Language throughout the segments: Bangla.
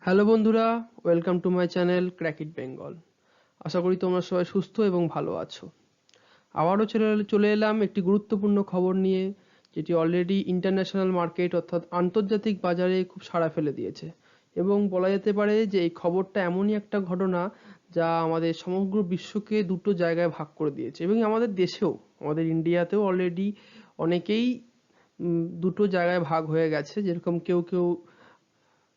হ্যালো বন্ধুরা, welcome to my channel crack it Bengal. আশা করি তোমরা সবাই সুস্থ এবং ভালো আছো। আবারও চলে এলাম একটি গুরুত্বপূর্ণ খবর নিয়ে, যেটি অলরেডি ইন্টারন্যাশনাল মার্কেট অর্থাৎ আন্তর্জাতিক বাজারে খুব সাড়া ফেলে দিয়েছে। এবং বলা যেতে পারে যে এই খবরটা এমনই একটা ঘটনা যা আমাদের সমগ্র বিশ্বকে দুটো জায়গায় ভাগ করে দিয়েছে, এবং আমাদের দেশেও, আমাদের ইন্ডিয়াতেও অলরেডি অনেকেই দুটো জায়গায় ভাগ হয়ে গেছে। যেরকম কেউ কেউ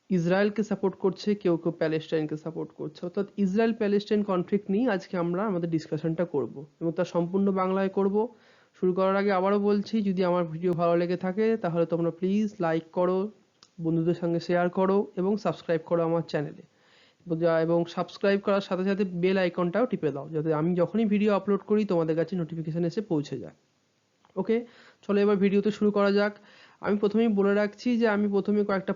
ইসরায়েলকে সাপোর্ট করছে, কেউ কেউ প্যালেস্টাইনকে সাপোর্ট করছে। অর্থাৎ ইসরায়েল প্যালেস্টাইন কনফ্লিক্ট নিয়ে আজকে আমরা আমাদের ডিসকাশনটা করব, এবং তা সম্পূর্ণ বাংলায় করব। শুরু করার আগে আবারও বলছি, যদি আমার ভিডিও ভালো লেগে থাকে তাহলে তোমরা প্লিজ লাইক করো, বন্ধুদের সঙ্গে শেয়ার করো এবং সাবস্ক্রাইব করো আমার চ্যানেলে। এবং সাবস্ক্রাইব করার সাথে সাথে বেল আইকনটাও টিপে দাও, যাতে আমি যখনই ভিডিও আপলোড করি তোমাদের কাছে নোটিফিকেশন এসে পৌঁছে যায়। ওকে, চলো এবার ভিডিওতে শুরু করা যাক। আমি প্রথমেই বলে রাখছি যে আমি প্রথমে কয়েকটা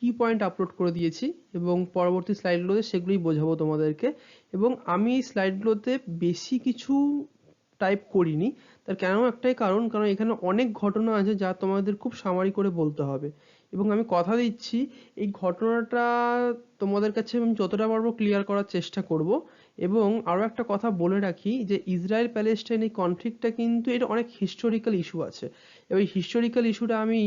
কি পয়েন্ট আপলোড করে দিয়েছি, এবং পরবর্তী স্লাইডগুলোতে সেগুলোই বোঝাবো তোমাদেরকে। এবং আমি এই স্লাইডগুলোতে বেশি কিছু টাইপ করিনি, তার কেন একটাই কারণ এখানে অনেক ঘটনা আছে যা তোমাদের খুব সামারি করে বলতে হবে। এবং আমি কথা দিচ্ছি, এই ঘটনাটা তোমাদের কাছে আমি যতটা পারবো ক্লিয়ার করার চেষ্টা করব। এবং আরও একটা কথা বলে রাখি যে ইসরায়েল প্যালেস্টাইন এই কনফ্লিক্টটা কিন্তু এর অনেক হিস্টোরিক্যাল ইস্যু আছে। এবং এই হিস্টোরিক্যাল ইস্যুটা আমি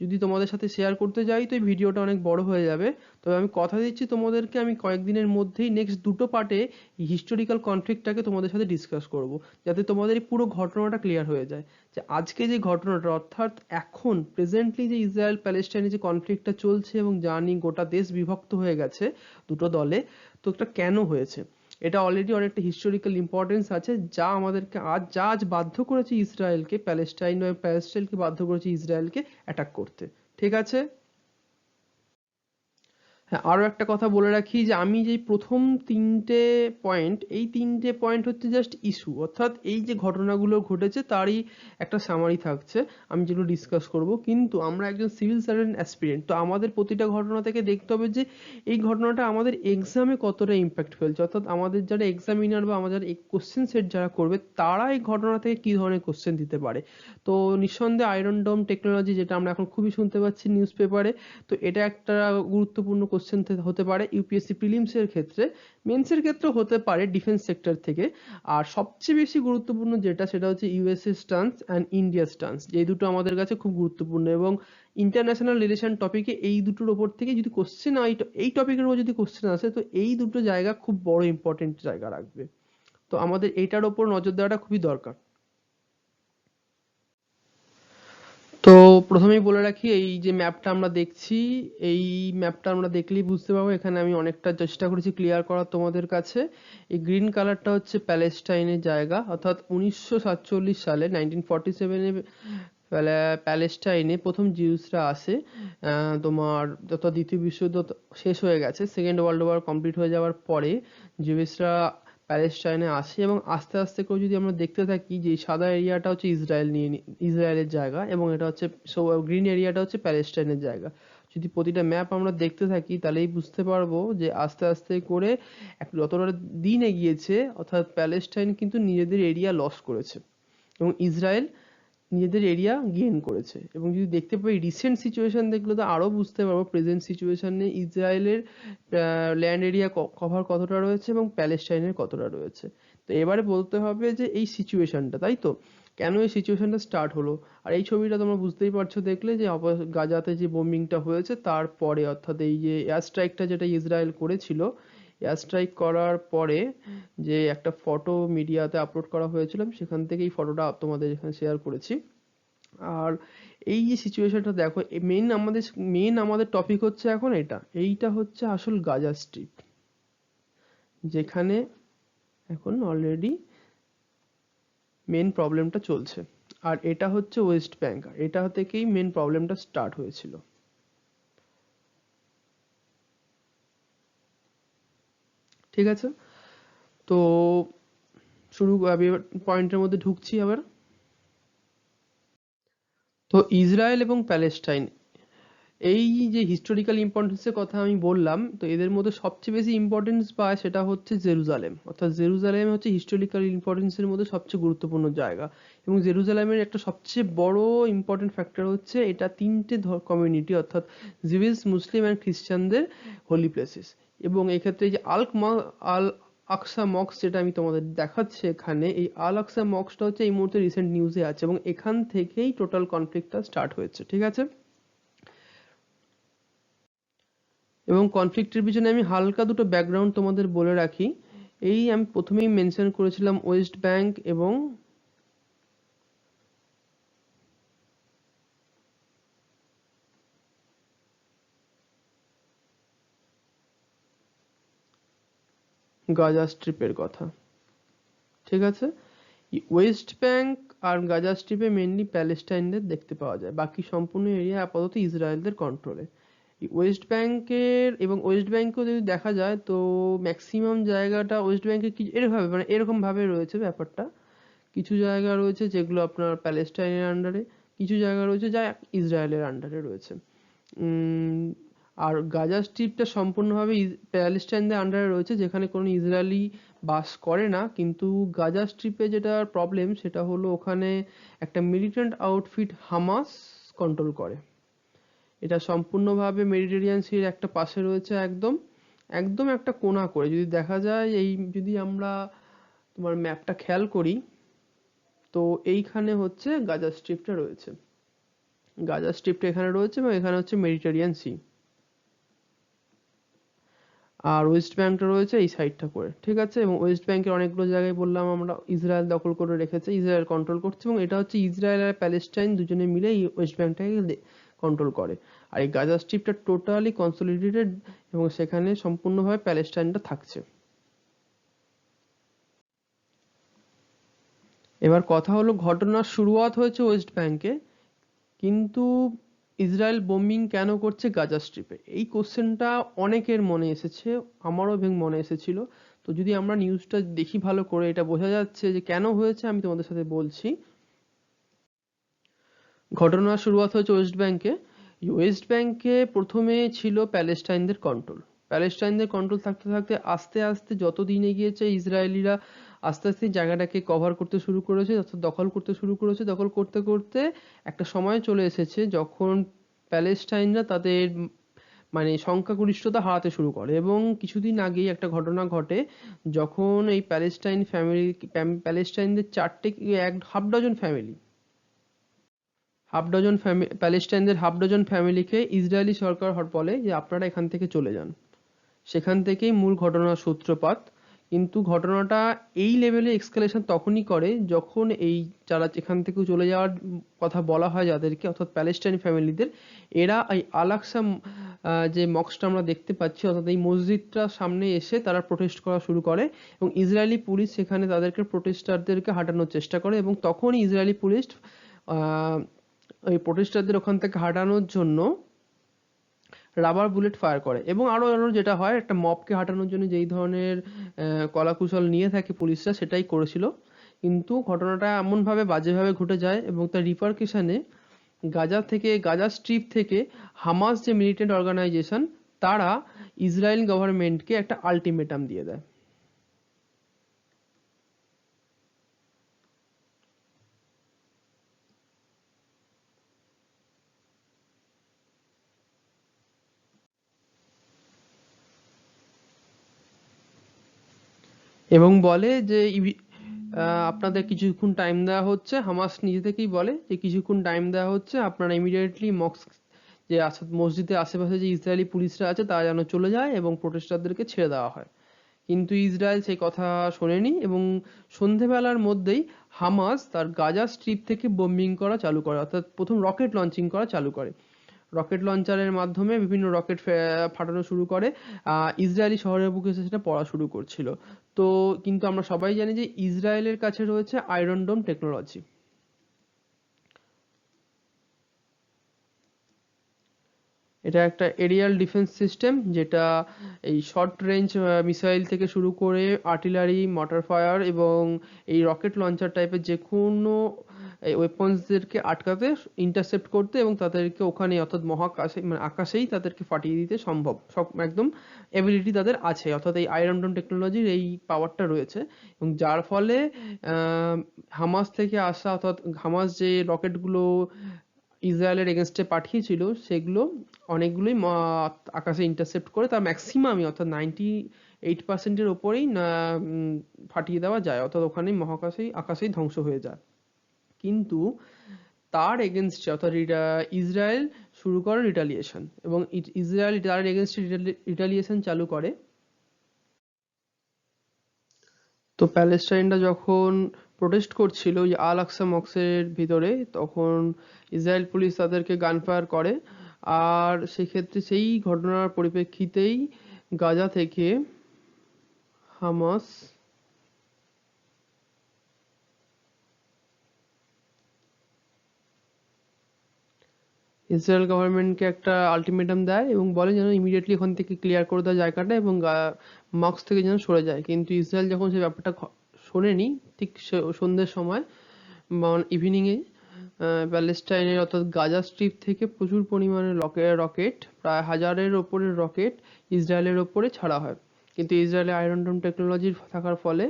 যদি তোমাদের সাথে শেয়ার করতে যাই তো এই ভিডিওটা অনেক বড় হয়ে যাবে। তবে আমি কথা দিচ্ছি তোমাদেরকে, আমি কয়েকদিনের মধ্যেই নেক্সট দুটো পার্টে এই হিস্টোরিক্যাল কনফ্লিক্টটাকে তোমাদের সাথে ডিসকাস করব, যাতে তোমাদের এই পুরো ঘটনাটা ক্লিয়ার হয়ে যায়। যে আজকে যে ঘটনাটা, অর্থাৎ এখন প্রেজেন্টলি যে ইসরায়েল প্যালেস্টাইনে যে কনফ্লিক্টটা চলছে এবং যা নিয়ে গোটা দেশ বিভক্ত হয়ে গেছে দুটো দলে, তো এটা কেন হয়েছে, এটা অলরেডি অনেকটা হিস্টোরিক্যাল ইম্পর্টেন্স আছে, যা আমাদেরকে আজ বাধ্য করেছে ইসরায়েলকে, প্যালেস্টাইনকে বাধ্য করেছে ইসরায়েলকে অ্যাটাক করতে। ঠিক আছে। হ্যাঁ, আরো একটা কথা বলে রাখি যে আমি যে প্রথম এই তিনটে পয়েন্ট হচ্ছে জাস্ট ইস্যু, অর্থাৎ এই যে ঘটনাগুলো ঘটেছে তারই একটা সামারি থাকছে, আমি যেগুলো ডিসকাস করব। কিন্তু আমরা একজন সিভিল সার্ভেন্ট অ্যাসপিরেন্ট, তো আমাদের প্রতিটা ঘটনা থেকে দেখতে হবে যে এই ঘটনাটা আমাদের এক্সামে কতটা ইম্প্যাক্ট ফেলছে, অর্থাৎ আমাদের যারা এক্সামিনার বা আমাদের এই কোশ্চেন সেট যারা করবে তারা এই ঘটনা থেকে কি ধরনের কোশ্চেন দিতে পারে। তো নিঃসন্দেহে আয়রন ডোম টেকনোলজি, যেটা আমরা এখন খুবই শুনতে পাচ্ছি নিউজ পেপারে, তো এটা একটা গুরুত্বপূর্ণ কোশ্চেন হতে পারে ইউপিএসসি প্রিলিমস এর ক্ষেত্রে, মেন্সের ক্ষেত্রেও হতে পারে ডিফেন্স সেক্টর থেকে। আর সবচেয়ে বেশি গুরুত্বপূর্ণ সেটা হচ্ছে USA stance and India stance, এই দুটো আমাদের কাছে খুব গুরুত্বপূর্ণ। এবং ইন্টারন্যাশনাল রিলেশন টপিকে এই দুটোর ওপর থেকে যদি কোশ্চেন, এই টপিকের উপর যদি কোশ্চেন আসে তো এই দুটো জায়গা খুব বড় ইম্পর্টেন্ট জায়গা রাখবে। তো আমাদের এইটার ওপর নজর দেওয়াটা খুবই দরকার। তো প্রথমেই বলে রাখি, এই যে ম্যাপটা আমরা দেখছি, এই ম্যাপটা আমরা দেখলেই বুঝতে পারবো, এখানে আমি অনেকটা চেষ্টা করেছি ক্লিয়ার করার তোমাদের কাছে। এই গ্রিন কালারটা হচ্ছে প্যালেস্টাইনের জায়গা, অর্থাৎ 1947 সালে 1947-এ প্যালেস্টাইনে প্রথম জিউসরা আসে। তোমার যত দ্বিতীয় বিশ্বযুদ্ধ শেষ হয়ে গেছে, সেকেন্ড ওয়ার্ল্ড ওয়ার কমপ্লিট হয়ে যাওয়ার পরে জিউসরা প্যালেস্টাইনে আসে, এবং আস্তে আস্তে করে যদি আমরা দেখতে থাকি যে সাদা এরিয়াটা হচ্ছে ইসরায়েলের জায়গা, এবং এটা হচ্ছে গ্রিন এরিয়াটা হচ্ছে প্যালেস্টাইনের জায়গা। যদি প্রতিটা ম্যাপ আমরা দেখতে থাকি তাহলেই বুঝতে পারবো যে আস্তে আস্তে করে যতটা দিন এগিয়েছে, অর্থাৎ প্যালেস্টাইন কিন্তু নিজেদের এরিয়া লস করেছে এবং ইসরায়েল নিজেদের এরিয়া গেইন করেছে। এবং যদি দেখতে পাই রিসেন্ট সিচুয়েশন দেখলে তো আরো বুঝতে পারবো প্রেজেন্ট সিচুয়েশনে ইসরায়েলের ল্যান্ড এরিয়া কভার কতটা রয়েছে এবং প্যালেস্টাইনের কতটা রয়েছে। তো এবারে বলতে হবে যে এই সিচুয়েশনটা, তাই তো, কেন এই সিচুয়েশনটা স্টার্ট হলো। আর এই ছবিটা তোমরা বুঝতেই পারছো দেখলে, যে গাজাতে যে বোম্বিংটা হয়েছে তারপরে, অর্থাৎ এই যে এয়ার স্ট্রাইকটা যেটা ইসরায়েল করেছিল, এয়ার স্ট্রাইক করার পরে যে একটা ফটো মিডিয়াতে আপলোড করা হয়েছিল, আমি সেখান থেকে এই ফটোটা তোমাদের এখানে শেয়ার করেছি। আর এই যে সিচুয়েশনটা দেখো, মেইন আমাদের টপিক হচ্ছে এখন এইটা হচ্ছে আসল গাজা স্ট্রিপ, যেখানে এখন অলরেডি মেন প্রবলেমটা চলছে। আর এটা হচ্ছে ওয়েস্ট ব্যাংক, এটা থেকেই মেন প্রবলেমটা স্টার্ট হয়েছিল। ঠিক আছে। তো আমি পয়েন্টের মধ্যে ঢুকছি আবার। তো ইসরায়েল এবং প্যালেস্টাইন এই যে হিস্টোরিক্যাল ইম্পর্টেন্সের কথা আমি বললাম, তো এদের মধ্যে সবচেয়ে বেশি ইম্পর্টেন্স পায় সেটা হচ্ছে জেরুজালেম। অর্থাৎ জেরুজালেম হচ্ছে হিস্টোরিক্যাল ইম্পর্টেন্সের মধ্যে সবচেয়ে গুরুত্বপূর্ণ জায়গা। এবং জেরুজালেমের একটা সবচেয়ে বড় ইম্পর্টেন্ট ফ্যাক্টর হচ্ছে এটা তিনটে কমিউনিটি অর্থাৎ জিউস, মুসলিম অ্যান্ড খ্রিস্টানদের হোলি প্লেসেস। এবং এক্ষেত্রে যে আল আকসা মক্স যেটা আমি তোমাদের দেখাচ্ছি এখানে, এই আল আকসা মক্সটা হচ্ছে এই মুহূর্তে রিসেন্ট নিউজে আছে এবং এখান থেকেই টোটাল কনফ্লিক্টটা স্টার্ট হয়েছে, ঠিক আছে। এবং কনফ্লিক্টের পিছনে আমি হালকা দুটো ব্যাকগ্রাউন্ড তোমাদের বলে রাখি। এই আমি প্রথমেই মেনশন করেছিলাম ওয়েস্ট ব্যাংক এবং গাজা স্ট্রিপের কথা, ঠিক আছে। ওয়েস্ট ব্যাংক আর গাজা স্ট্রিপে মেনলি প্যালেস্টাইনদের দেখতে পাওয়া যায়, বাকি সম্পূর্ণ এরিয়া আপাতত ইসরায়েলদের কন্ট্রোলে। ওয়েস্ট ব্যাংকের এবং ওয়েস্ট ব্যাংকেও যদি দেখা যায় তো ম্যাক্সিমাম জায়গাটা ওয়েস্ট ব্যাংকে এরকম ভাবে রয়েছে ব্যাপারটা। কিছু জায়গা রয়েছে যেগুলো আপনার প্যালেস্টাইনের আন্ডারে, কিছু জায়গা রয়েছে যা ইসরায়েলের আন্ডারে রয়েছে। আর গাজা স্ট্রিপটা সম্পূর্ণভাবে প্যালেস্টাইনদের আন্ডারে রয়েছে, যেখানে কোনো ইসরায়েলি বাস করে না। কিন্তু গাজা স্ট্রিপে যেটা প্রবলেম সেটা হলো ওখানে একটা মিলিটেন্ট আউটফিট হামাস কন্ট্রোল করে। এটা সম্পূর্ণভাবে মেডিটেরিয়ান সির একটা পাশে রয়েছে, একদম একদম একটা কোণা করে যদি দেখা যায়। এই যদি আমরা তোমার ম্যাপটা খেয়াল করি তো এইখানে হচ্ছে গাজা স্ট্রিপটা রয়েছে, গাজা স্ট্রিপটা এখানে রয়েছে এবং এখানে হচ্ছে মেডিটেরিয়ান সি। আর ওয়েস্ট ব্যাংকটা রয়েছে এই সাইডটা করে, ঠিক আছে। এবং ওয়েস্ট ব্যাংকের অনেকগুলো জায়গায় বললাম আমরা ইসরায়েল দখল করে রেখেছে, ইসরায়েল কন্ট্রোল করছে এবং এটা হচ্ছে ইসরায়েল আর প্যালেস্টাইন দুজনে মিলে এই ওয়েস্ট ব্যাংকটাকে কন্ট্রোল করে। আর এই গাজা স্ট্রিপটা টোটালি কনসলিডেটেড এবং সেখানে সম্পূর্ণভাবে প্যালেস্টাইনটা থাকছে। এবার কথা হলো ঘটনার শুরুয়াত হয়েছে ওয়েস্ট ব্যাংকে, কিন্তু ইসরায়েল বোম্বিং কেন করছে গাজা স্ট্রিপে, এই কোশ্চেনটা অনেকের মনে এসেছে, আমারও মনে এসেছিল। তো যদি আমরা নিউজটা দেখি ভালো করে এটা বোঝা যাচ্ছে যে কেন হয়েছে, আমি তোমাদের সাথে বলছি। ঘটনার শুরুয়াত হয়েছে ওয়েস্ট ব্যাংকে। ওয়েস্ট ব্যাংকে প্রথমে ছিল প্যালেস্টাইনদের কন্ট্রোল। প্যালেস্টাইনদের কন্ট্রোল থাকতে থাকতে আস্তে আস্তে যত দিন এগিয়েছে ইসরায়েলিরা আস্তে আস্তে জায়গাটাকে কভার করতে শুরু করেছে, অর্থাৎ দখল করতে শুরু করেছে। দখল করতে করতে একটা সময় চলে এসেছে যখন প্যালেস্টাইনরা তাদের মানে সংখ্যাগরিষ্ঠতা হারাতে শুরু করে। এবং কিছুদিন আগেই একটা ঘটনা ঘটে যখন এই প্যালেস্টাইনদের half dozen family half dozen ফ্যামিলিকে ইসরায়েলি সরকার বলে যে আপনারা এখান থেকে চলে যান। সেখান থেকেই মূল ঘটনার সূত্রপাত। কিন্তু ঘটনাটা এই লেভেলে এক্সকালেশন তখনই করে যখন এই যারা এখান থেকে চলে যাওয়ার কথা বলা হয় যাদেরকে, অর্থাৎ প্যালেস্টাইন ফ্যামিলিদের, এরা এই আল আকসা যে মস্কটা আমরা দেখতে পাচ্ছি অর্থাৎ এই মসজিদটার সামনে এসে তারা প্রোটেস্ট করা শুরু করে এবং ইসরায়েলি পুলিশ সেখানে তাদেরকে প্রোটেস্টারদেরকে হাঁটানোর চেষ্টা করে এবং তখনই ইসরায়েলি পুলিশ ওই প্রোটেস্টারদের ওখান থেকে হাঁটানোর জন্য রাবার বুলেট ফায়ার করে। এবং আরো যেটা হয়, একটা মবকে হাঁটানোর জন্য যেই ধরনের কলাকুশল নিয়ে থাকে পুলিশরা সেটাই করেছিল। কিন্তু ঘটনাটা এমনভাবে বাজেভাবে ঘটে যায় এবং তার রিপারকেশনে গাজা স্ট্রিপ থেকে হামাস যে মিলিটেন্ট অর্গানাইজেশন তারা ইসরায়েল গভর্নমেন্টকে একটা আলটিমেটাম দিয়ে দেয়। এবং বলে যে আপনাদের কিছুক্ষণ টাইম দেওয়া হচ্ছে, হামাস নিজে থেকেই বলে যে কিছুক্ষণ টাইম দেওয়া হচ্ছে, আপনারা ইমিডিয়েটলি যে মসজিদের আশেপাশে যে ইসরায়েলি পুলিশরা আছে তারা যেন চলে যায় এবং প্রোটেস্টারদেরকে ছেড়ে দেওয়া হয়। কিন্তু ইসরায়েল সেই কথা শোনেনি এবং সন্ধেবেলার মধ্যেই হামাস তার গাজা স্ট্রিপ থেকে বোম্বিং করা চালু করে, অর্থাৎ প্রথম রকেট লঞ্চিং করা চালু করে। রকেট লঞ্চারের মাধ্যমে বিভিন্ন রকেট ফাটানো শুরু করে। ইসরায়েলি শহরের বুকে সেটা পড়া শুরু করছিল। তো কিন্তু আমরা সবাই জানি যে ইসরায়েলের কাছে রয়েছে আয়রন ডোম টেকনোলজি। এটা একটা এরিয়াল ডিফেন্স সিস্টেম যেটা এই শর্ট রেঞ্জ মিসাইল থেকে শুরু করে আর্টিলারি, মর্টার ফায়ার এবং এই রকেট লঞ্চার টাইপের যে কোনো এই ওয়েপন্সদেরকে আটকাতে, ইন্টারসেপ্ট করতে এবং তাদেরকে ওখানে অর্থাৎ মহাকাশে মানে আকাশেই তাদেরকে ফাটিয়ে দিতে সম্ভব, সব একদম এবিলিটি তাদের আছে, অর্থাৎ এই আয়রন ডোম টেকনোলজির এই পাওয়ারটা রয়েছে। এবং যার ফলে হামাস থেকে আসা অর্থাৎ হামাস যে রকেটগুলো ইসরায়েলের এগেনস্টে পাঠিয়েছিল সেগুলো অনেকগুলোই আকাশে ইন্টারসেপ্ট করে তার ম্যাক্সিমামই অর্থাৎ 98%-এর ওপরেই ফাটিয়ে দেওয়া যায়, অর্থাৎ ওখানেই আকাশেই ধ্বংস হয়ে যায়। কিন্তু তার এগেনস্টে অর্থাৎ ইসরায়েল শুরু করে রিটালিয়েশন, এবং ইসরায়েল তার এগেনস্টে রিটালিয়েশন চালু করে। তো প্যালেস্টাইনরা যখন প্রোটেস্ট করছিল ওই আল আকসা মস্কের ভিতরে, তখন ইসরায়েল পুলিশ তাদেরকে গানফায়ার করে। আর সেক্ষেত্রে সেই ঘটনার পরিপ্রেক্ষিতেই গাজা থেকে হামাস ইসরায়েল গভর্নমেন্টকে একটা আলটিমেটাম দেয় এবং বলে যেন ইমিডিয়েটলি ওখান থেকে ক্লিয়ার করে দেওয়া জায়গাটা এবং মস্ক থেকে যেন সরে যায়। কিন্তু ইসরায়েল যখন সেই ব্যাপারটা শোনেনি, ঠিক সন্ধ্যের সময় ইভিনিংয়ে প্যালেস্টাইনের অর্থাৎ গাজা স্ট্রিপ থেকে প্রচুর পরিমাণে রকেট, প্রায় 1000-এর ওপরে রকেট ইসরায়েলের ওপরে ছাড়া হয়। কিন্তু ইসরায়েলের আয়রন ডোম টেকনোলজি থাকার ফলে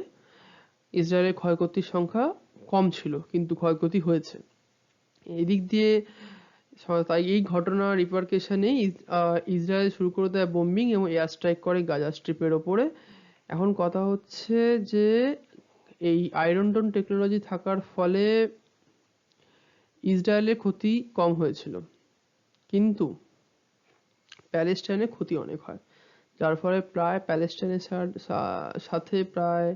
ইসরায়েলের ক্ষয়ক্ষতির সংখ্যা কম ছিল, কিন্তু ক্ষয়ক্ষতি হয়েছে। এদিক দিয়ে তাই এই ঘটনার রিপারকেশনে ইসরায়েল শুরু করে দেয় বোম্বিং এবং এয়ার স্ট্রাইক করে গাজা স্ট্রিপের ওপরে। এখন কথা হচ্ছে যে এই আয়রন ডোম টেকনোলজি থাকার ফলে ইসরায়েলের ক্ষতি কম হয়েছিল, কিন্তু প্যালেস্টাইনের ক্ষতি অনেক হয়, যার ফলে প্রায় প্যালেস্টাইনের সাথে প্রায়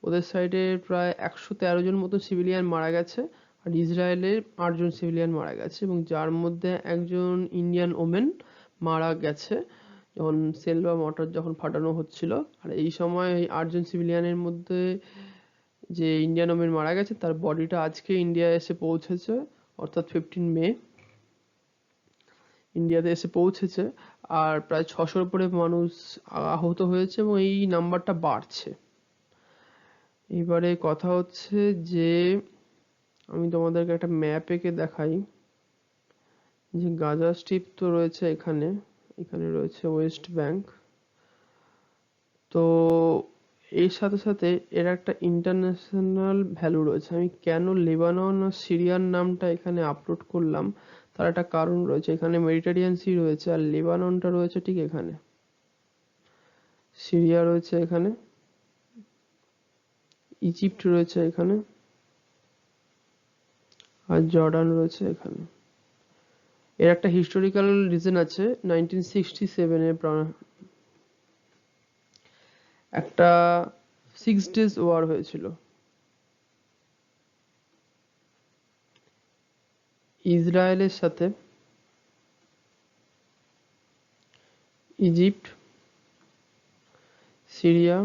ওদের সাইডে প্রায় 113 জন মতো সিভিলিয়ান মারা গেছে, আর ইসরায়েলের 8 জন সিভিলিয়ান মারা গেছে, এবং যার মধ্যে একজন ইন্ডিয়ান ওমেন মারা গেছে যখন সেল বা মর্টার যখন ফাটানো হচ্ছিল। আর এই সময় এই 8 জন সিভিলিয়ানের মধ্যে যে ইন্ডিয়ান ওমেন মারা গেছে তার বডিটা আজকে ইন্ডিয়া এসে পৌঁছেছে, অর্থাৎ 15 মে ইন্ডিয়াতে এসে পৌঁছেছে। আর প্রায় 600-র উপরে মানুষ আহত হয়েছে এবং এই নাম্বারটা বাড়ছে। এবারে কথা হচ্ছে যে আমি তোমাদেরকে একটা ম্যাপ এঁকে দেখাই যে গাজা স্ট্রিপ তো রয়েছে এখানে, এখানে রয়েছে ওয়েস্ট ব্যাংক। তো এর সাথে সাথে এর একটা ইন্টারন্যাশনাল ভ্যালু রয়েছে। আমি কেন লেবানন আর সিরিয়ার নামটা এখানে আপলোড করলাম তার একটা কারণ রয়েছে। এখানে মেডিটেরিয়ান সি রয়েছে আর লেবাননটা রয়েছে ঠিক এখানে, সিরিয়া রয়েছে এখানে, ইজিপ্ট রয়েছে এখানে, আর জর্ডান রয়েছে এখানে। এর একটা হিস্টোরিক্যাল রিজন আছে। 1967-এ একটা 6 days ওয়ার হয়েছিল ইসরায়েলের সাথে Egypt, Syria,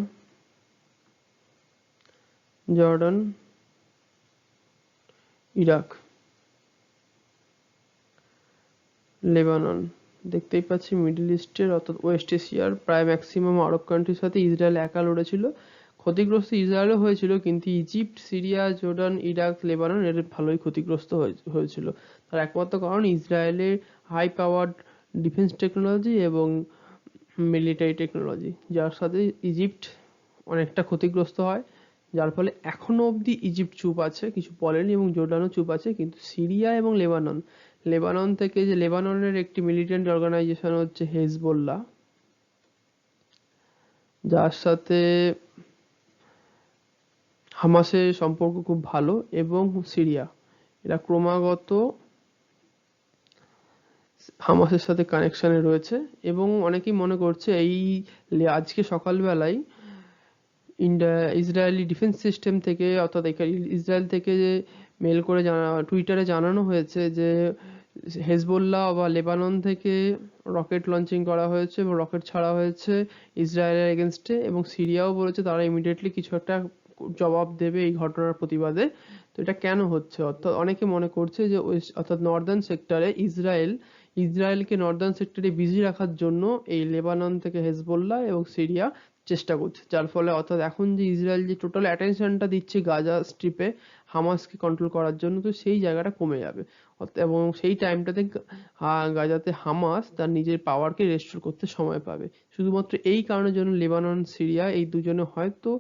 Jordan, Iraq, Lebanon, দেখতেই পাচ্ছি মিডল ইস্টের অর্থাৎ ওয়েস্ট এশিয়ার প্রায় ম্যাক্সিমাম আরব কান্ট্রির সাথে ইসরায়েল একা লড়েছিল। ক্ষতিগ্রস্ত ইসরায়েলও হয়েছিল, কিন্তু Egypt, Syria, Jordan, Iraq, Lebanon এর ভালোই ক্ষতিগ্রস্ত হয়েছিল। তার একমাত্র কারণ ইসরায়েলের হাই পাওয়ার ডিফেন্স টেকনোলজি এবং মিলিটারি টেকনোলজি, যার সাথে ইজিপ্ট অনেকটা ক্ষতিগ্রস্ত হয়, যার ফলে এখনো অবধি ইজিপ্ট চুপ আছে, কিছু বলেনি, এবং জর্ডানও চুপ আছে। কিন্তু সিরিয়া এবং লেবানন থেকে যে লেবাননের একটি মিলিটেন্ট অর্গানাইজেশন হচ্ছে হেজবোল্লাহ, যার সাথে হামাসের সম্পর্ক খুব ভালো, এবং সিরিয়া, এরা ক্রমাগত হামাসের সাথে কানেকশনে রয়েছে। এবং অনেকেই মনে করছে এই আজকে সকালবেলায় ইসরায়েলি ডিফেন্স সিস্টেম থেকে অর্থাৎ ইসরায়েল থেকে যে মেল করে টুইটারে জানানো হয়েছে যে হেজবোল্লাহ বা লেবানন থেকে রকেট লঞ্চিং করা হয়েছে এবং রকেট ছাড়া হয়েছে ইসরায়েলের এগেনস্টে, এবং সিরিয়াও বলেছে তারা ইমিডিয়েটলি কিছু একটা জবাব দেবে এই ঘটনার প্রতিবাদে। তো এটা কেন হচ্ছে? অর্থাৎ অনেকে মনে করছে যে অর্থাৎ নর্দার্ন সেক্টরে ইসরায়েল ইসরায়েলকে নর্দার্ন সেক্টরে বিজি রাখার জন্য এই লেবানন থেকে হেজবোল্লাহ এবং সিরিয়া চেষ্টা করছে, যার ফলে অর্থাৎ এখন যে ইসরায়েল যে টোটাল অ্যাটেনশনটা দিচ্ছে গাজা স্ট্রিপে হামাসকে কন্ট্রোল করার জন্য, তো সেই জায়গাটা কমে যাবে। এবং সেই টাইমটাতে গাজাতে হামাস তার নিজের পাওয়ারকে রেস্টোর করতে সময় পাবে। শুধুমাত্র এই কারণের জন্য লেবানন সিরিয়া এই দুজনে হয়তো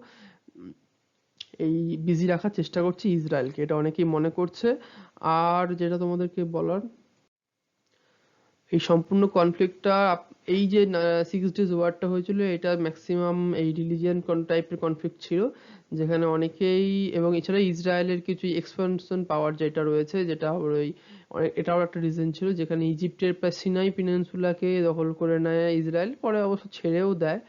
এই বিজি রাখার চেষ্টা করছে ইসরায়েলকে, এটা অনেকেই মনে করছে। আর যেটা তোমাদেরকে বলার, এই সম্পূর্ণ কনফ্লিক্টটা, এই যে 6 days ওয়ারটা হয়েছিল, এটা ম্যাক্সিমাম এই রিলিজিয়ান টাইপের কনফ্লিক্ট ছিল, যেখানে অনেকেই, এবং এছাড়া ইসরায়েলের কিছু এক্সপানশন পাওয়ার যেটা রয়েছে, যেটা ওই এটাও একটা রিজন ছিল, যেখানে ইজিপ্টের প্রায় সিনাই পেনিনসুলাকে দখল করে নেয় ইসরায়েল, পরে অবশ্য ছেড়েও দেয়।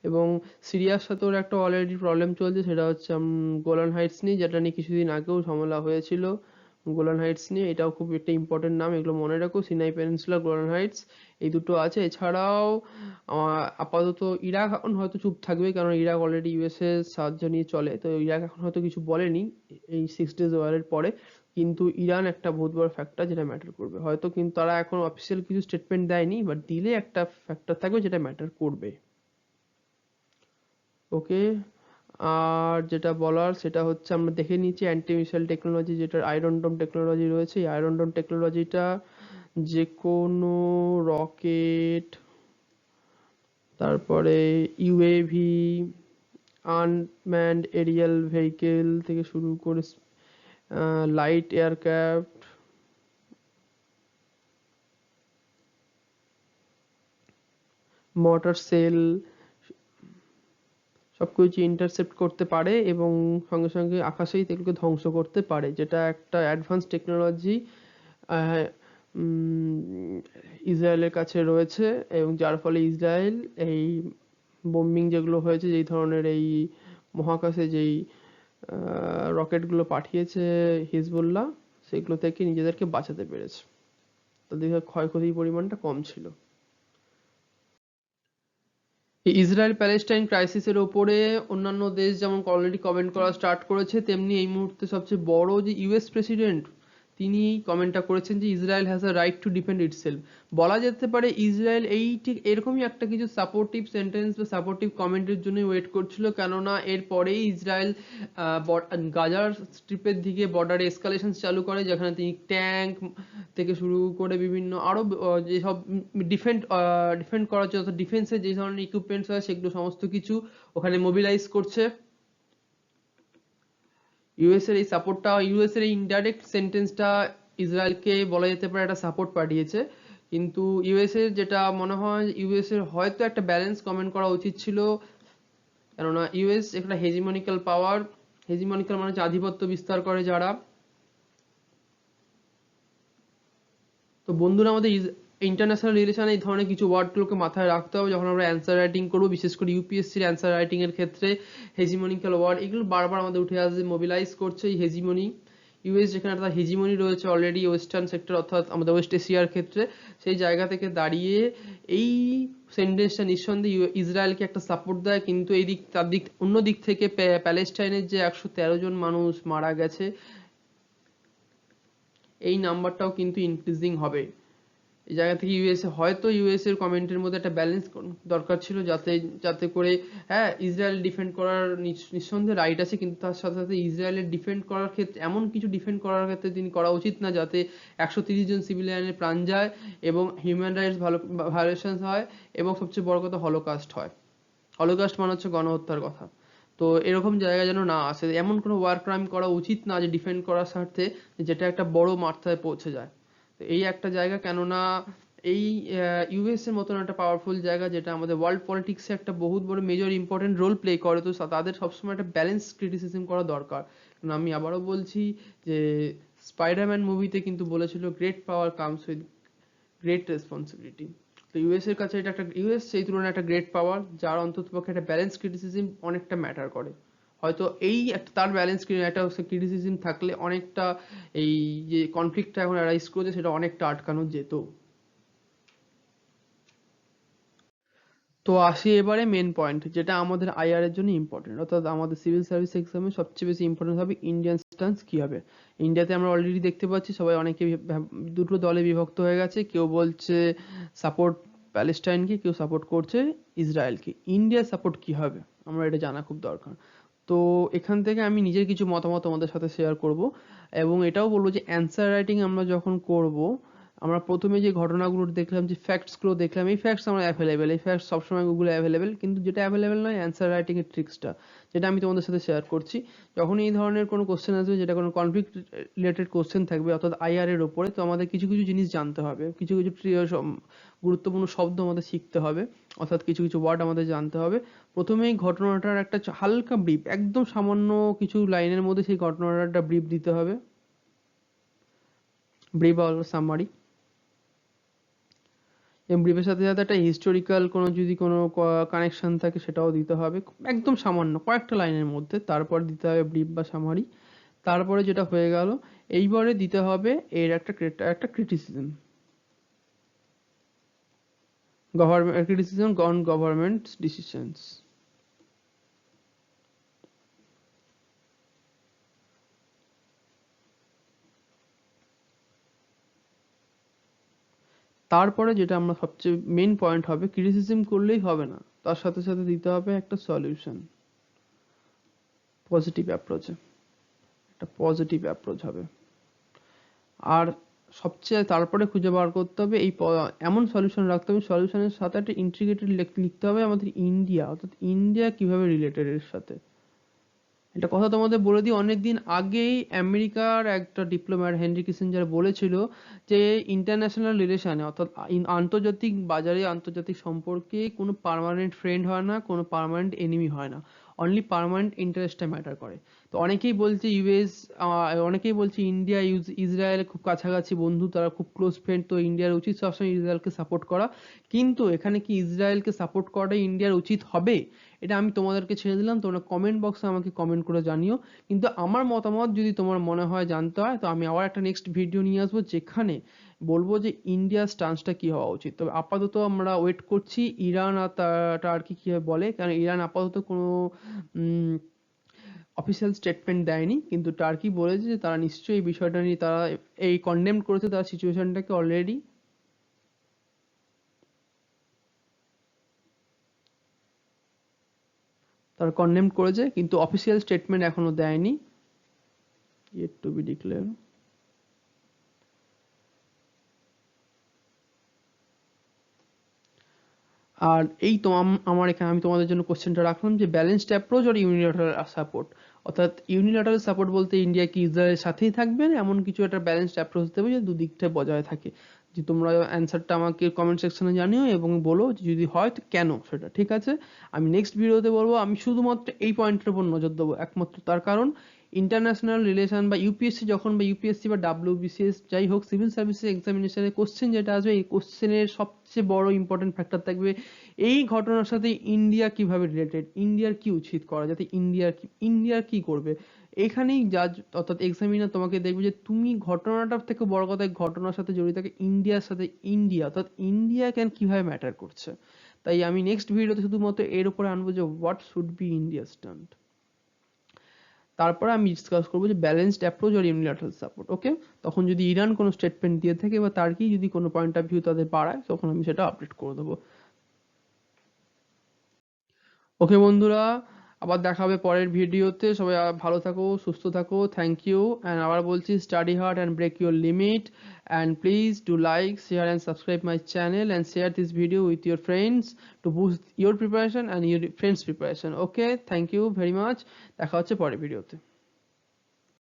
এবং সিরিয়ার সাথেও একটা অলরেডি প্রবলেম চলছে, সেটা হচ্ছে গোলান হাইটস নিয়ে, যেটা নিয়ে কিছুদিন আগেও ঝামেলা হয়েছিল। গোলান হাইটস নিয়ে, এটাও খুব একটা ইম্পর্টেন্ট নাম, এগুলো মনে রাখো, সিনাই পেনিনসুলা, গোলান হাইটস, এই দুটো আছে। এছাড়াও আপাতত ইরাক এখন হয়তো চুপ থাকবে, কারণ ইরাক অলরেডি ইউএস এর সাহায্য নিয়ে চলে, তো ইরাক এখন হয়তো কিছু বলেনি এই 6 days ওয়ারের পরে। কিন্তু ইরান একটা বহুত বড় ফ্যাক্টর যেটা ম্যাটার করবে হয়তো, কিন্তু তারা এখন অফিসিয়াল কিছু স্টেটমেন্ট দেয়নি, বাট দিলে একটা ফ্যাক্টর থাকবে যেটা ম্যাটার করবে। ওকে। আর যেটা বলার সেটা হচ্ছে, আমরা দেখে নিচ্ছি অ্যান্টি মিসাইল টেকনোলজি, যেটা আয়রন ডোম টেকনোলজি রয়েছে। এই আয়রন ডোম টেকনোলজিটা যে কোনো রকেট, তারপরে ইউএভি, আনম্যান্ড এরিয়াল ভেহিকেল থেকে শুরু করে লাইট এয়ারক্রাফট, মোটর সেল, সবকিছু ইন্টারসেপ্ট করতে পারে এবং সঙ্গে সঙ্গে আকাশেই এগুলোকে ধ্বংস করতে পারে, যেটা একটা অ্যাডভান্স টেকনোলজি ইসরায়েলের কাছে রয়েছে। এবং যার ফলে ইসরায়েল এই বোম্বিং যেগুলো হয়েছে, যেই ধরনের এই মহাকাশে যেই রকেটগুলো পাঠিয়েছে হিজবুল্লাহ, সেগুলো থেকে নিজেদেরকে বাঁচাতে পেরেছে, তাদের ক্ষয়ক্ষতির পরিমাণটা কম ছিল। ইসরায়েল প্যালেস্টাইন ক্রাইসিসের ওপরে অন্যান্য দেশ যেমন অলরেডি কমেন্ট করা স্টার্ট করেছে, তেমনি এই মুহূর্তে সবচেয়ে বড় যে ইউএস প্রেসিডেন্ট, তিনি কমেন্টটা করেছেন যে Israel has a right to defend itself. বলা যেতে পারে ইসরায়েল এই ঠিক এরকমই একটা কিছু সাপোর্টিভ সেন্টেন্স বা সাপোর্টিভ কমেন্টের জন্য ওয়েট করছিল, কেননা এর পরেই ইসরায়েল গাজার স্ট্রিপের দিকে বর্ডারে এসকালেশন চালু করে, যেখানে তিনি ট্যাঙ্ক থেকে শুরু করে বিভিন্ন আরো যেসব ডিফেন্ড করার জন্য, ডিফেন্সের যে ধরনের ইকুইপমেন্টস হয় সেগুলো সমস্ত কিছু ওখানে মোবিলাইজ করছে। ইউএস এর এই সাপোর্টটা, ইউএস এর এই ইনডাইরেক্ট সেন্টেন্সটা ইসরায়েলকে বলা যেতে পারে একটা সাপোর্ট পাঠিয়েছে। কিন্তু ইউএস এর যেটা মনে হয়, ইউএস এর হয়তো একটা ব্যালেন্স কমেন্ট করা উচিত ছিল, কেননা ইউএস একটা হেজিমনিক্যাল পাওয়ার, হেজিমনিক্যাল মানে হচ্ছে আধিপত্য বিস্তার করে যারা। তো বন্ধুরা, আমাদের ইন্টারন্যাশনাল রিলেশনে এই ধরনের কিছু ওয়ার্ডগুলোকে মাথায় রাখতে হবে যখন আমরা অ্যান্সার রাইটিং করবো, বিশেষ করে ইউপিএসসির অ্যান্সার রাইটিং এর ক্ষেত্রে। হেজিমনিক্যাল ওয়ার্ড এগুলো বারবার আমাদের উঠে আসবে, মোবিলাইজ করছে এই হেজিমনি। ইউএস যেখানে একটা হেজিমনি রয়েছে অলরেডি ওয়েস্টার্ন সেক্টর, অর্থাৎ আমাদের ওয়েস্ট এশিয়ার ক্ষেত্রে, সেই জায়গা থেকে দাঁড়িয়ে এই সেন্টেন্সটা নিঃসন্দেহে ইসরায়েলকে একটা সাপোর্ট দেয়। কিন্তু এই দিক তার দিক অন্য দিক থেকে প্যালেস্টাইনের যে 113 জন মানুষ মারা গেছে, এই নাম্বারটাও কিন্তু ইনক্রিজিং হবে। এই জায়গা থেকে ইউএসএ হয়তো ইউএসএ এর কমেন্টের মধ্যে একটা ব্যালেন্স দরকার ছিল, যাতে যাতে করে হ্যাঁ ইসরায়েল ডিফেন্ড করার নিঃসন্দেহে রাইট আছে, কিন্তু তার সাথে সাথে ইসরায়েলের ডিফেন্ড করার ক্ষেত্রে এমন কিছু ডিফেন্ড করার ক্ষেত্রে তিনি করা উচিত না যাতে 130 জন সিভিলিয়ানের প্রাণ যায় এবং হিউম্যান রাইটস ভায়োলেশন হয় এবং সবচেয়ে বড় কথা হলোকাস্ট হয়। হলোকাস্ট মানে হচ্ছে গণহত্যার কথা। তো এরকম জায়গা যেন না আসে, এমন কোনো ওয়ার ক্রাইম করা উচিত না যে ডিফেন্ড করার স্বার্থে যেটা একটা বড় মাত্রায় পৌঁছে যায়। তো এই একটা জায়গা, কেননা এই ইউএস এর মতন একটা পাওয়ারফুল জায়গা যেটা আমাদের ওয়ার্ল্ড পলিটিক্সে একটা বহুত বড় মেজর ইম্পর্টেন্ট রোল প্লে করে, তো তাদের সবসময় একটা ব্যালেন্স ক্রিটিসিজম করা দরকার। কারণ আমি আবারও বলছি যে স্পাইডারম্যান মুভিতে কিন্তু বলেছিল great power comes with great responsibility. তো ইউএস এর কাছে এটা একটা, ইউএস সেই তুলনায় একটা গ্রেট পাওয়ার, যার অন্ততপক্ষে একটা ব্যালেন্স ক্রিটিসিজম অনেকটা ম্যাটার করে। হয়তো এই একটা তার ব্যালেন্স একটা ক্রিটিসিজম থাকলে অনেকটা এই যে কনফ্লিক্টটা এখন অ্যারাইজ করেছে সেটা অনেকটা আটকানো যেত। তো আসি এবারে মেন পয়েন্ট, যেটা আমাদের আইআর এর জন্য ইম্পর্টেন্ট, অর্থাৎ আমাদের সিভিল সার্ভিস এক্সামে সবচেয়ে বেশি ইম্পর্টেন্ট হবে ইন্ডিয়ান স্ট্যান্স কি হবে। ইন্ডিয়াতে আমরা অলরেডি দেখতে পাচ্ছি সবাই অনেকে দুটো দলে বিভক্ত হয়ে গেছে, কেউ বলছে সাপোর্ট প্যালেস্টাইনকে, কেউ সাপোর্ট করছে ইসরায়েলকে। ইন্ডিয়ার সাপোর্ট কি হবে আমরা এটা জানা খুব দরকার। তো এখান থেকে আমি নিজের কিছু মতামত তোমাদের সাথে শেয়ার করব, এবং এটাও বলবো যে অ্যান্সার রাইটিং আমরা যখন করব, আমরা প্রথমে যে ঘটনাগুলো দেখলাম, যে ফ্যাক্টসগুলো দেখলাম, এই ফ্যাক্টস আমার অ্যাভেলেবেল, এই ফ্যাক্টস সবসময় গুগলে অ্যাভেলেবেল, কিন্তু যেটা অ্যাভেলেবেল নয় অ্যান্সার রাইটিং এর ট্রিক্সটা, যেটা আমি তোমাদের সাথে শেয়ার করছি। যখন এই ধরনের কোনো কোশ্চেন আসবে, যেটা কোনো কনফ্লিক্ট রিলেটেড কোশ্চেন থাকবে অর্থাৎ আইআর এর উপরে, তো আমাদের কিছু কিছু জিনিস জানতে হবে, কিছু কিছু গুরুত্বপূর্ণ শব্দ আমাদের শিখতে হবে, অর্থাৎ কিছু কিছু ওয়ার্ড আমাদের জানতে হবে। প্রথমেই ঘটনাটার একটা হালকা ব্রিফ, একদম সামান্য কিছু লাইনের মধ্যে সেই ঘটনাটার একটা ব্রিফ দিতে হবে, ব্রিফ আর সামারি। এবং ব্রিফের সাথে সাথে একটা হিস্টোরিক্যাল যদি কোনো কানেকশন থাকে সেটাও দিতে হবে, একদম সামান্য কয়েকটা লাইনের মধ্যে। তারপর দিতে হবে ব্রিফ বা সামারি। তারপরে যেটা হয়ে গেল, এইবারে দিতে হবে এর একটা criticism, criticism on government decisions. তারপরে যেটা আমরা সবচেয়ে মেন পয়েন্ট হবে, ক্রিটিসিজম করলেই হবে না, তার সাথে সাথে দিতে হবে একটা সলিউশন, পজিটিভ অ্যাপ্রোচে, একটা পজিটিভ অ্যাপ্রোচ হবে। আর সবচেয়ে তারপরে খুঁজে বার করতে হবে এমন সলিউশন রাখতে হবে, সলিউশনের সাথে একটা ইন্টিগ্রেটেড লিখতে হবে আমাদের ইন্ডিয়া, অর্থাৎ ইন্ডিয়া কিভাবে রিলেটেড এর সাথে। এটা কথা তোমাদের বলে দিই, অনেকদিন আগেই আমেরিকার একটা ডিপ্লোম্যাট হেনরি কিসিঞ্জার বলেছিল যে ইন্টারন্যাশনাল রিলেশনে, অর্থাৎ আন্তর্জাতিক বাজারে, আন্তর্জাতিক সম্পর্কে কোনো পার্মানেন্ট ফ্রেন্ড হয় না, কোনো পার্মানেন্ট এনিমি হয় না, অনলি পার্মানেন্ট ইন্টারেস্টটা ম্যাটার করে। তো অনেকেই বলছে অনেকেই বলছে ইন্ডিয়া ইসরায়েল খুব কাছাকাছি বন্ধু, তারা খুব ক্লোজ ফ্রেন্ড, তো ইন্ডিয়ার উচিত সবসময় ইসরায়েলকে সাপোর্ট করা। কিন্তু এখানে কি ইসরায়েলকে সাপোর্ট করাটাই ইন্ডিয়ার উচিত হবে? এটা আমি তোমাদেরকে ছেড়ে দিলাম, তোমরা কমেন্ট বক্সে আমাকে কমেন্ট করে জানিও। কিন্তু আমার মতামত যদি তোমার মনে হয় জানতে হয়, তো আমি আবার একটা নেক্সট ভিডিও নিয়ে আসবো, যেখানে বলবো যে ইন্ডিয়ার স্টান্সটা কি হওয়া উচিত। তবে আপাতত আমরা ওয়েট করছি ইরান আর টার্কি কি বলে, কারণ ইরান আপাতত কোনো অফিসিয়াল স্টেটমেন্ট দেয়নি, কিন্তু টার্কি বলেছে যে তারা নিশ্চয়ই এই বিষয়টা নিয়ে তারা এই কন্ডেম করেছে, তারা সিচুয়েশনটাকে অলরেডি। তারা কন্ডেম করেছে, কিন্তু অফিসিয়াল স্টেটমেন্ট এখনো দেয়নি, yet to be declared। আর এই তো আমার এখানে আমি তোমাদের জন্য কোশ্চেনটা রাখলাম যে ব্যালেন্সড অ্যাপ্রোচ আর ইউনিল্যাটারাল সাপোর্ট, অর্থাৎ ইউনিল্যাটারাল সাপোর্ট বলতে ইন্ডিয়া কি ইসরায়েলের সাথেই থাকবে, এমন কিছু একটা ব্যালেন্সড অ্যাপ্রোচ দেবে যে দুদিকটা বজায় থাকে। যে তোমরা অ্যান্সারটা আমাকে কমেন্ট সেকশনে জানিও এবং বলো যদি হয় তো কেন সেটা, ঠিক আছে? আমি নেক্সট ভিডিওতে বলবো, আমি শুধুমাত্র এই পয়েন্টের উপর নজর দেবো একমাত্র, তার কারণ ইন্টারন্যাশনাল রিলেশন বা ইউপিএসসি যখন, বা ইউপিএসসি বা ডাব্লিউবিসিএস যাই হোক, সিভিল সার্ভিসেস এক্সামিনেশনের কোশ্চেন যেটা আসবে, এই কোশ্চেনের সবচেয়ে বড় ইম্পর্টেন্ট ফ্যাক্টর থাকবে এই ঘটনার সাথে ইন্ডিয়া কিভাবে রিলেটেড, ইন্ডিয়ার কি উচিত করা, যাতে ইন্ডিয়ার কি করবে। এখানেই জাজ অর্থাৎ এক্সামিনার তোমাকে দেখবে যে তুমি ঘটনাটার থেকে বড় কথা ঘটনার সাথে জড়িত থাকে ইন্ডিয়ার সাথে, ইন্ডিয়া অর্থাৎ ইন্ডিয়া কেন কিভাবে ম্যাটার করছে। তাই আমি নেক্সট ভিডিওতে শুধুমাত্র এর উপরে আনবো যে what should be India stand. তারপরে আমি ডিসকাস করবো যে ব্যালেন্সড অ্যাপ্রোচ আর ইউনিল্যাটারাল সাপোর্ট। ওকে, তখন যদি ইরান কোনো স্টেটমেন্ট দিয়ে থাকে বা তার কি যদি কোনো পয়েন্ট অফ ভিউ তাদের বাড়ায়, তখন আমি সেটা আপডেট করে দেবো। ওকে বন্ধুরা, আবার দেখা হবে পরের ভিডিওতে। সবাই ভালো থাকো, সুস্থ থাকো, থ্যাংক ইউ। অ্যান্ড আবার বলছি, study hard and break your limit, and please do like, share and subscribe my channel, and share this video with your friends to boost your preparation and your friends preparation. Okay, thank you very much. দেখা হচ্ছে পরের ভিডিওতে।